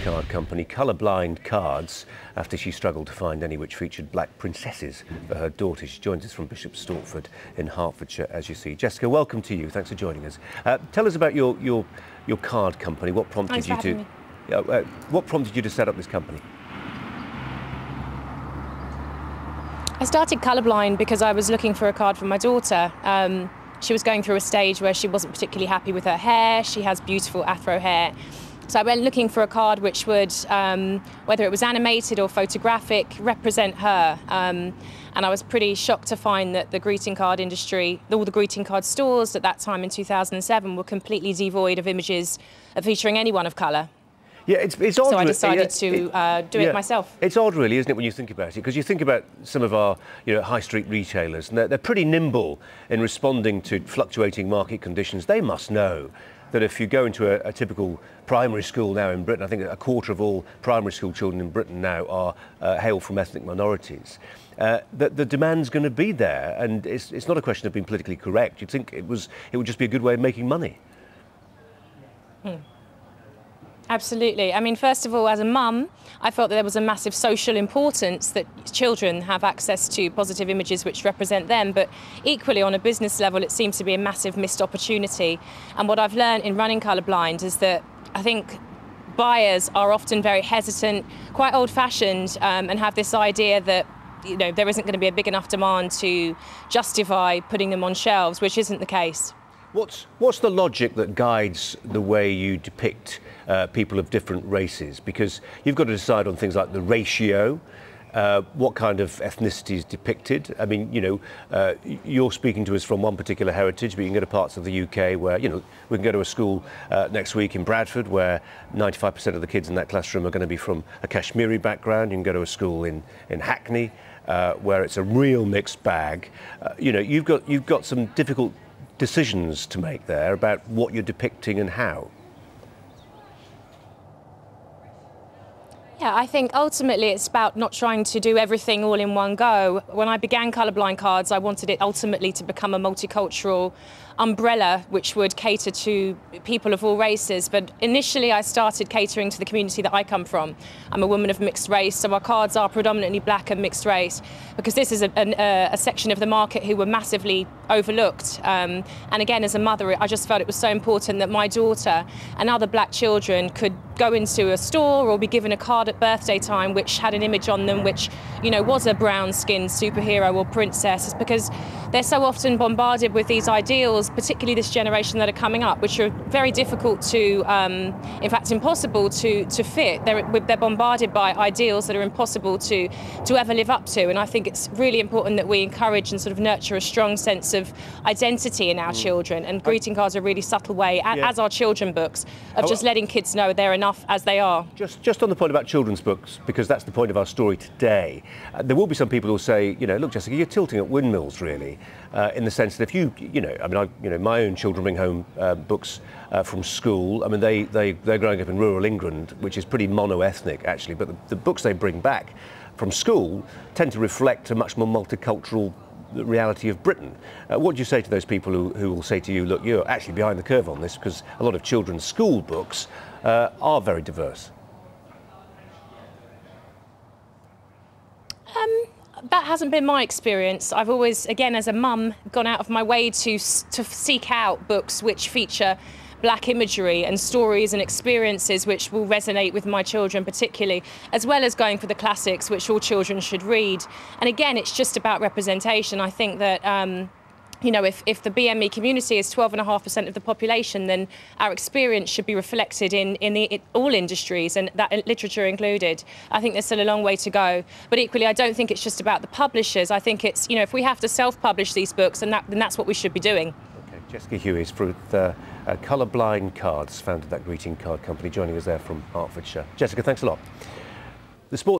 Card company Colourblind Cards after she struggled to find any which featured black princesses for her daughter. She joins us from Bishop Stortford in Hertfordshire, as you see. Jessica, welcome to you. Thanks for joining us. Tell us about your card company. What prompted you to what prompted you to set up this company? I started Colourblind because I was looking for a card for my daughter. She was going through a stage where she wasn't particularly happy with her hair. She has beautiful afro hair. So I went looking for a card which would, whether it was animated or photographic, represent her. And I was pretty shocked to find that the greeting card industry, all the greeting card stores at that time in 2007 were completely devoid of images featuring anyone of colour. Yeah, it's odd. So I decided to do it myself. It's odd, really, isn't it, when you think about it? Because you think about some of our, high street retailers, and they're pretty nimble in responding to fluctuating market conditions. They must know that if you go into a typical primary school now in Britain, I think a quarter of all primary school children in Britain now are hail from ethnic minorities, that the demand's going to be there, and it's not a question of being politically correct. You'd think it would just be a good way of making money. Absolutely. I mean, first of all, as a mum, I felt that there was a massive social importance that children have access to positive images which represent them, but equally on a business level, it seems to be a massive missed opportunity. And what I've learned in running Colourblind is that I think buyers are often very hesitant, quite old-fashioned, and have this idea that there isn't going to be a big enough demand to justify putting them on shelves, which isn't the case. What's the logic that guides the way you depict people of different races? Because you've got to decide on things like the ratio, what kind of ethnicity is depicted. I mean, you're speaking to us from one particular heritage, but you can go to parts of the UK where, we can go to a school next week in Bradford where 95% of the kids in that classroom are going to be from a Kashmiri background. You can go to a school in Hackney where it's a real mixed bag. You've got some difficult decisions to make there about what you're depicting and how. Yeah, I think ultimately it's about not trying to do everything all in one go. When I began Colourblind Cards, I wanted it ultimately to become a multicultural umbrella which would cater to people of all races. But initially I started catering to the community that I come from. I'm a woman of mixed race, so our cards are predominantly black and mixed race, because this is a section of the market who were massively overlooked. And again, as a mother, I just felt it was so important that my daughter and other black children could go into a store or be given a card at birthday time which had an image on them which, was a brown-skinned superhero or princess, because they're so often bombarded with these ideals, particularly this generation that are coming up, which are very difficult to, in fact impossible to fit. They're bombarded by ideals that are impossible to ever live up to, and I think it's really important that we encourage and sort of nurture a strong sense of identity in our children, and greeting cards are a really subtle way, as are children books, of just letting kids know they're enough as they are. Just on the point about children's books, because that's the point of our story today, there will be some people who will say, look, Jessica, you're tilting at windmills, really, in the sense that if my own children bring home books from school. I mean, they're growing up in rural England, which is pretty mono-ethnic, actually, but the books they bring back from school tend to reflect a much more multicultural reality of Britain. What do you say to those people who will say to you, look, you're actually behind the curve on this, because a lot of children's school books are very diverse? That hasn't been my experience. I've always, again, as a mum, gone out of my way to seek out books which feature black imagery and stories and experiences which will resonate with my children particularly, as well as going for the classics which all children should read. And again, it's just about representation. I think that if the BME community is 12.5% of the population, then our experience should be reflected in all industries, and that literature included. I think there's still a long way to go. But equally, I don't think it's just about the publishers. I think it's, if we have to self-publish these books, then that's what we should be doing. Okay, Jessica Huie is from Colourblind Cards, founded that greeting card company, joining us there from Hertfordshire. Jessica, thanks a lot. The sport